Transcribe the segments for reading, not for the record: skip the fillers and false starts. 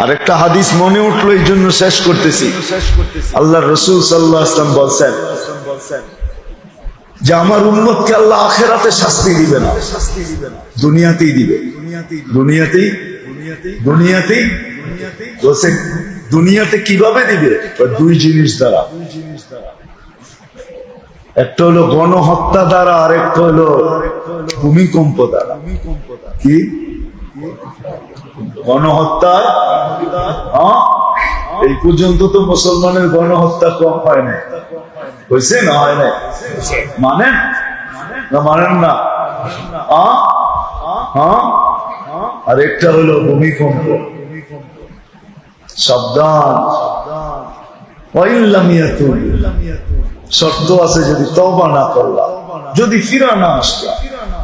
আরেকটা হাদিস মনে উঠলো, এই জন্য শেষ করতেছি। আল্লাহ রসুল সাল্লাল্লাহু আলাইহি ওয়াসাল্লাম বলছেন যে আমার উম্মতকে আল্লাহ আখিরাতে শাস্তি দিবে না, দুনিয়াতেই দিবে। দুনিয়াতেই বলছে দুনিয়াতে কিভাবে দিবে? দুই জিনিস দ্বারা, একটা হলো গণহত্যা দ্বারা, আর একটা হলো ভূমিকম্প দ্বারা। কি গণহত্যা? এই পর্যন্ত তো মুসলমানের গণহত্যা কম হয় না, হয়েছে না? হয় না? মানেন না? মানেন না? আর একটা হলো ভূমিকম্প। সাবধান, শর্ত আছে, যদি তওবা না করলাম, যদি ফিরা না আসলাম,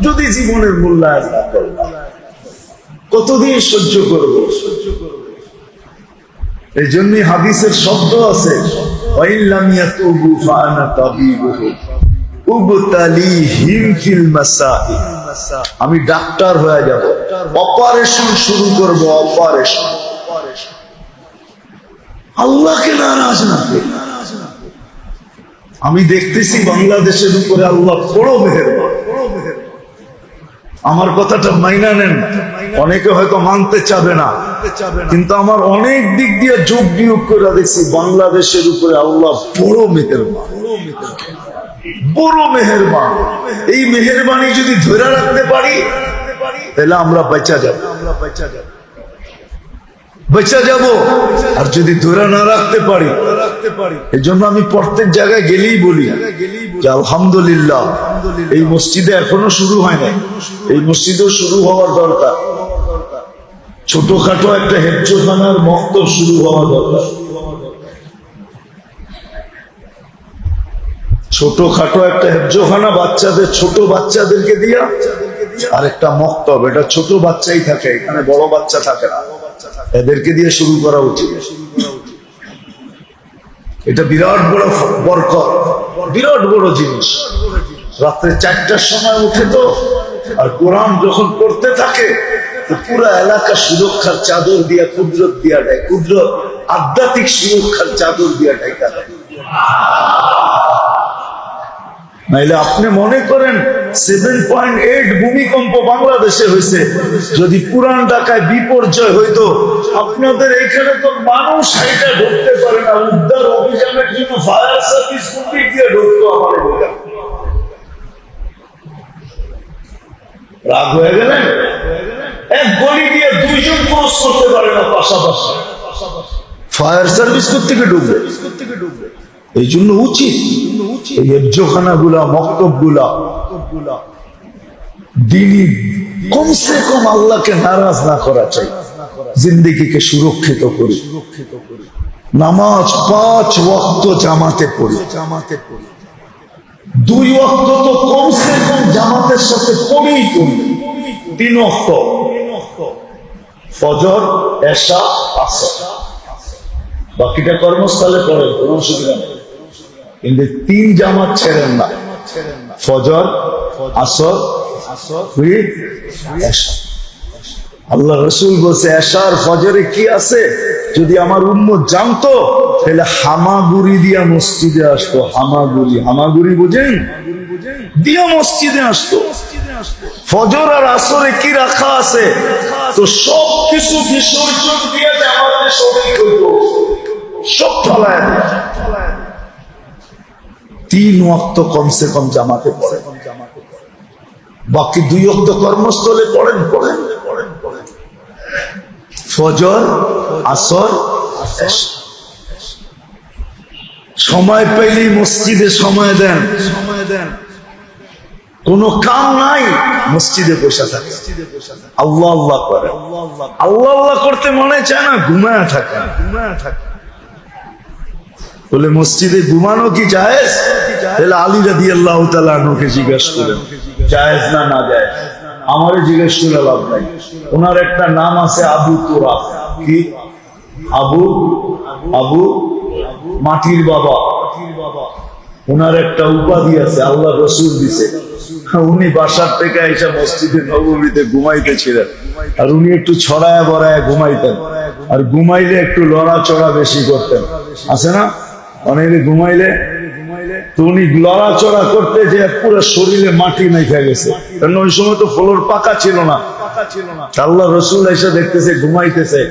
যদি জীবনের মূল্যায়ন না করলাম, কতদিন সহ্য করবো? এই জন্যই হাদিসের শব্দ আছে, আমি ডাক্তার হয়ে যাব, অপারেশন শুরু করব, অপারেশন। আল্লাহকে নারাজ না। আমি দেখতেছি বাংলাদেশের উপরে আল্লাহ বড় মেহেরবান। আমার কথাটা মাইনা নেন, অনেকে হয়তো মানতে চাবে না, কিন্তু আমার অনেক দিক দিয়ে যোগ বিয়োগ করে দেখছি বাংলাদেশের উপরে আল্লাহ বড় মেহেরবান, বড় মেহেরবান। এই মেহেরবানি যদি ধরে রাখতে পারি, তাহলে আমরা বেঁচে যাব। আর যদি ধরে না রাখতে পারি, এই জন্য আমি প্রত্যেক জায়গায় গেলেই বলি যে আলহামদুলিল্লাহ, এই মসজিদে এখনো শুরু হয় নাই, এই মসজিদেও শুরু হওয়ার দরকার। ছোটখাটো একটা হেফজখানার মক্তব শুরু হওয়া দরকার। ছোটখাটো একটা হেফজখানা, বাচ্চাদের, ছোট বাচ্চাদেরকে দিয়া আর একটা মক্তব। এটা ছোট বাচ্চাই থাকে, এখানে বড় বাচ্চা থাকে না, এদেরকে দিয়ে শুরু করা উচিত। এটা বিরাট বড় বরকত, বিরাট বড় জিনিস। রাত্রে 4টার সময় উঠে তো, আর কোরআন যখন পড়তে থাকে তো পুরো এলাকা সুরক্ষার চাদর দিয়া, কুদরত দিয়া দেয়, কুদরত আধ্যাত্মিক সুরক্ষার চাদর দিয়া ঢাকা দেয়। নাইলে আপনি মনে করেন 7.8 ভূমিকম্প বাংলাদেশে হয়েছে, যদি পুরান ঢাকায় বিপর্যয় হইতো, আপনাদের এখানে তো মানুষ এটা ঢুকতে পারে না। উদ্ধার অভিযানের জন্য ফায়ার সার্ভিস কোটি দিয়ে ঢুকতো আমার এলাকা। রাগ হয়ে গেলেন? এক গলি দিয়ে 2 জন ক্রস করতে পারে না পাশাপাশি, ফায়ার সার্ভিস কোত্থেকে ঢুকবে? এই জন্য উচিত এই হেফজখানা গুলা, মক্তব গুলা দিনই কমসে কম আল্লাহকে নারাজ না করা চাই, জিন্দেগিকে সুরক্ষিত করি। নামাজ 5 ওয়াক্ত জামাতে পড়ি, 2 ওয়াক্ত তো কমসে কম জামাতের সাথে পড়েই করি, 3 ওয়াক্ত ফজর, এশা, আসর। বাকিটা কর্মস্থলে পড়েন, কোনো অসুবিধা নেই, কিন্তু 3 জামাত ছেড়েন না, ফজর, আসর, এশা। আল্লাহ রসুল বলছে এশার ফজরে কি আছে, যদি আমার উম্মত জানতো তাহলে হামাগুড়ি দিয়া মসজিদে আসতো। হামাগুড়ি বুঝেন? দিয়া মসজিদে আসতো। ফজর আর আসরে কি রাখা আছে, তো সব কিছু বিসর্জন দিয়ে আমাদের শরীর হইতো, সব ফলায় 3 ওয়াক্ত কমসে কম জামাতে পড়ে, বাকি 2 ওয়াক্ত কর্মস্থলে পড়েন। ফজর, আসর, সময় পেলেই মসজিদে সময় দেন। কোনো কাম নাই, মসজিদে বসে থাকে, আল্লাহ আল্লাহ করে। আল্লাহ আল্লাহ করতে মনে চায় না, ঘুমায় থাকে। বলে মসজিদে ঘুমানো কি জায়েজ? তাহলে আলী রাদিয়াল্লাহু তাআলা আনহুকে জিজ্ঞাসা করেন জায়েজ না না জায়েজ। আমারে জিজ্ঞেস করে লাভ নাই। ওনার একটা নাম আছে আবু তুরাব। কি? আবু মাটির বাবা। ওনার একটা উপাধি আছে, আল্লাহ রসুল দিছে, উনি বাসার থেকে এসে মসজিদে নববীতে ঘুমাইতেছিলেন, আর উনি একটু ছড়ায় বড়ায় ঘুমাইতেন, আর ঘুমাইলে একটু লড়াচড়া বেশি করতেন, আছে না অনেকে ঘুমাইলে, তো উনি লড়াচড়া করতে যে পুরো শরীরে মাটি মেখে গেছে, কারণ ওই সময় তো ফ্লোর পাকা ছিল না। আল্লাহ রসুল এসে দেখতেছে ঘুমাইতেছে,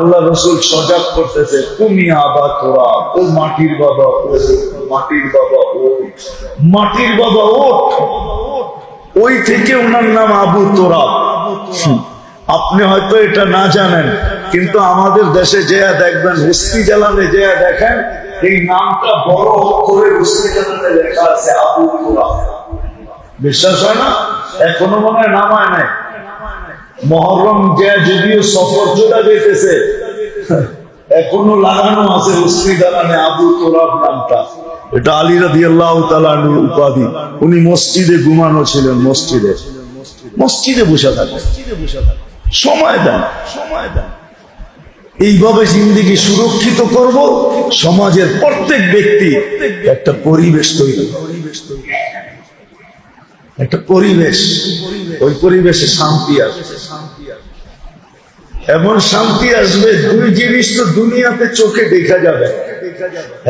আল্লাহ রসুল সজাগ করতেছে, তুমি আবা তোরা, ও মাটির বাবা, ও মাটির বাবা, ও মাটির বাবা ওঠ। ওই থেকে ওনার নাম আবু তোরা। আপনি হয়তো এটা না জানেন, কিন্তু আমাদের দেশে যেয়া দেখবেন, হসপিটালে যেয়া দেখেন, এই নামটা বড় করে হসপিটালে লেখা আছে আবু তোরা। বিশ্বাস হয় না? এখনো মনে হয় নামায় নাই। মহরম যে যদিও সফর চলে যেতেছে, এখনো লাগানো আছে হসপিটালে আবু তোরাব নামটা। এটা আলী রাদিয়াল্লাহু তাআলা আনহুর উপাধি। উনি মসজিদে ঘুমানো ছিলেন, মসজিদে বসে থাকেন। সময় দেন। এইভাবে জিন্দেগি সুরক্ষিত করব। সমাজের প্রত্যেক ব্যক্তি একটা পরিবেশ তৈরি, একটা পরিবেশ, ওই পরিবেশে শান্তি আসবে। এমন শান্তি আসবে, দুই জিনিস তো দুনিয়াতে চোখে দেখা যাবে।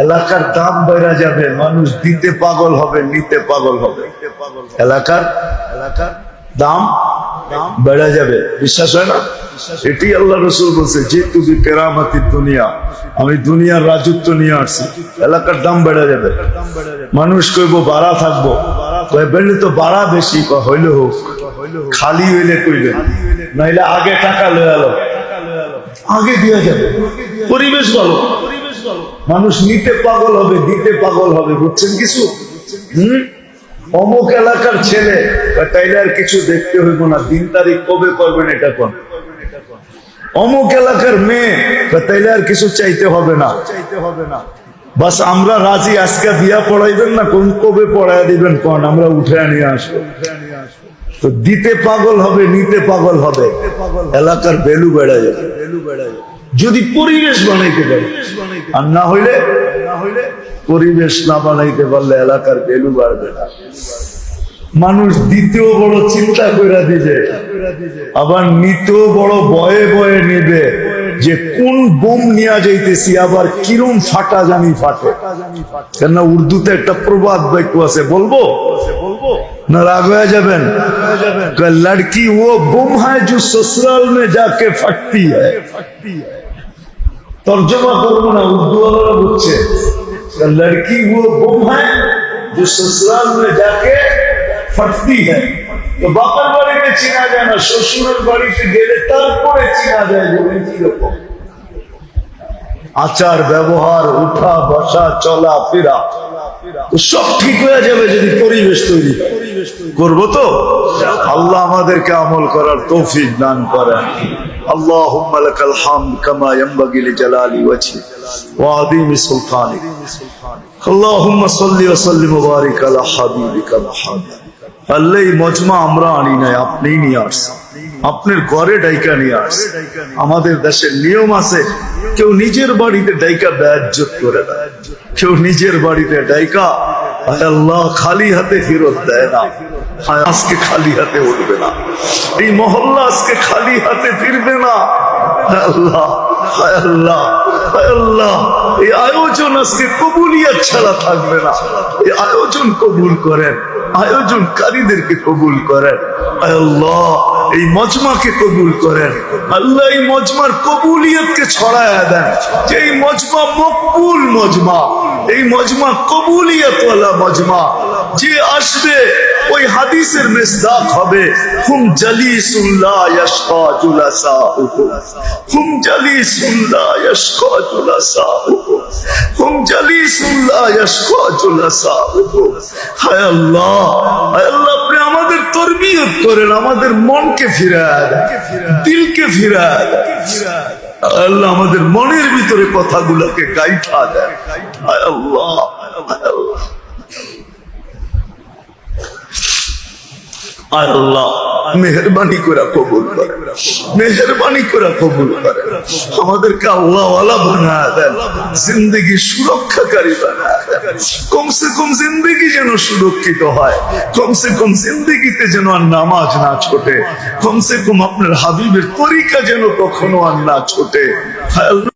এলাকার দাম বেড়ে যাবে, মানুষ দিতে পাগল হবে, নিতে পাগল হবে। এলাকার দাম বেড়ে যাবে, বিশ্বাস হয় না? এটি আল্লাহ রসুল বলছে, যে তুমি কেরামতির দুনিয়া, আমি দুনিয়ার রাজত্ব নিয়ে আসছি, এলাকার দাম বেড়ে যাবে। মানুষ কইব বাড়া থাকবো, বেড়ে তো বাড়া বেশি, হইলে হোক, খালি হইলে কইবেন, নাইলে আগে টাকা লয়ে আলো, আগে দিয়ে যাবে। পরিবেশ ভালো, মানুষ নিতে পাগল হবে, দিতে পাগল হবে, বুঝছেন কিছু? অমুক এলাকার ছেলে, তাইলে আর কিছু দেখতে হইব না, দিন তারিখ কবে করবেন এটা কোন। অমুক এলাকার মেয়ে, তাইলে আর কিছু চাইতে হবে না, বাস আমরা রাজি। আজকে বিয়া পড়াইবেন না, কোন কবে পড়াই দিবেন কোন, আমরা উঠে নিয়ে আসবো। তো দিতে পাগল হবে, নিতে পাগল হবে, এলাকার ভ্যালু বেড়ে যাবে যদি পরিবেশ বানাইতে পারে। আর না হইলে পরিবেশ না বানাইতে পারলে এলাকার ভ্যালু বাড়বে না। মানুষ দিতেও বড় চিন্তা করে দিবে, আবার নিতেও বড় বয়ে বয়ে নেবে, যে কোন বোম নিয়ে যাইতেছি, আবার কিরম ফাটা জানি ফাটে। কেন উর্দুতে একটা প্রবাদ বাক্য আছে, বলবো না রাগ হয়ে যাবেন? লড়কি ও বোম হয় जो ससुराल में जाके फटती है। তর্জমা করবো না, উর্দু ওয়ালারা বুঝছে। লড়কি ও বোম হয় जो ससुराल में जाके फटती है। তো বাবার বাড়িতে চেনা যায় না, শ্বশুরের বাড়িতে গেলে তারপরে চেনা যায় যে কিরকম আচার ব্যবহার, উঠা বসা, চলা ফেরা, সব ঠিক হয়ে যাবে যদি পরিবেশ তৈরি করবো। তো আল্লাহ আমাদেরকে আমল করার তৌফিক দান করেন। اللهم لك الحمد كما ينبغي لجلال وجهك وعظيم سلطانك اللهم صل وسلم وبارك على حبيبك محمد। আল্লাহ এই মজমা আমরা আনি নাই, আপনি নিয়ে আসছেন, আপনার ঘরে ডাইকা নিয়ে আসছেন। আমাদের দেশের নিয়ম আছে, কেউ নিজের বাড়িতে ডাইকা বেইজ্জত করে না, কেউ নিজের বাড়িতে ডাইকা আল্লাহ খালি হাতে ফেরত দেয় না। আজকে খালি হাতে উঠবে না, এই মহল্লা আজকে খালি হাতে ফিরবে না। আল্লাহ আল্লাহ আল্লাহ, এই আয়োজন আজকে কবুলিয়াত ছাড়া থাকবে না। এই আয়োজন কবুল করেন, আয়োজনকারীদেরকে কবুল করেন। আল্লাহ এই মজমাকে কবুল করেন। আল্লাহ এই মজমার কবুলিয়তকে ছড়ায়া দেন, যে এই মজমা মকবুল মজমা, এই মজমা কবুলিয়তওয়ালা মজমা। যে আসবে ওই হাদিসের মিসদাক হবে, হুম জালিসুল্লাহ ইয়াশকা জুলাসাউহু, হুম জালিসুল্লাহ ইয়াশকা জুলাসাউহু, হুম জালিসুল্লাহ ইয়াশকা জুলাসাউহু। হায় আল্লাহ, হায় আল্লাহ, আপনি আমাদের তরবিয়ত করেন, আমাদের মনকে ফিরায় দেন, দিলকে ফিরায় দেন। আল্লাহ আমাদের মনের ভিতরে কথাগুলোকে গাইঠা দেন। হায় আল্লাহ, হায় আল্লাহ। আয় আল্লাহ মেহরবানি করে কবুল করে, মেহরবানি করে কবুল করে। আমাদেরকে আল্লাহ ওয়ালা বানায় দেন, জিন্দগি সুরক্ষাকারী বানায় দেন। কমসে কম জিন্দগি যেন সুরক্ষিত হয়, কমসে কম জিন্দগিতে যেন আর নামাজ না ছোটে, কমসে কম আপনার হাবিবের তরিকা যেন কখনো আর না ছোটে। হায় আল্লাহ